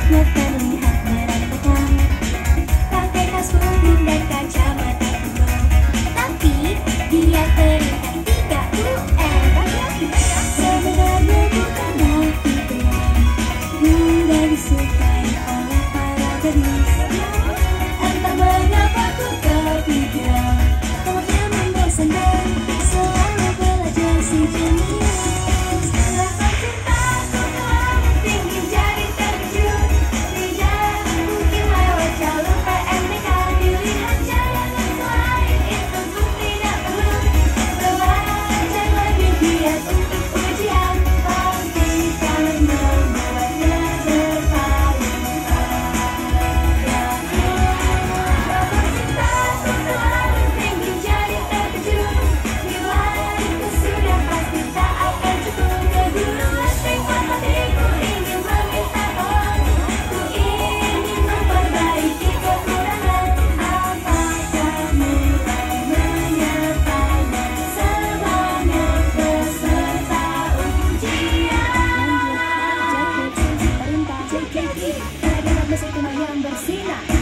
mata melihat berantakan, pakai tas putih dan kacamata kuno, tapi dia terlihat 3 UN. Sebenarnya bukanlah impian, mudah disukai oleh para gadis. Entah mengapa ku kepikiran, tolongnya membosankan, selalu belajar si jenius. Rasa cintaku terlalu tinggi jadi terkejut, tidak mungkin lewat jalur PMDK. Pilihan jalan yang lain itu pun tidak perlu, belajar lebih giat untuk ujian, pasti kan membuatnya berpaling pada. Rasa cintaku terlalu tinggi jadi terkejut, nilaiku sudah pasti tak akan cukup. Keduluan sifat hatiku ingin meminta tolong, ku ingin memperbaiki kekurangan. Apakah mulai menyertanya sebanyak peserta ujian? JKT, pada dalam mesin yang bersinar.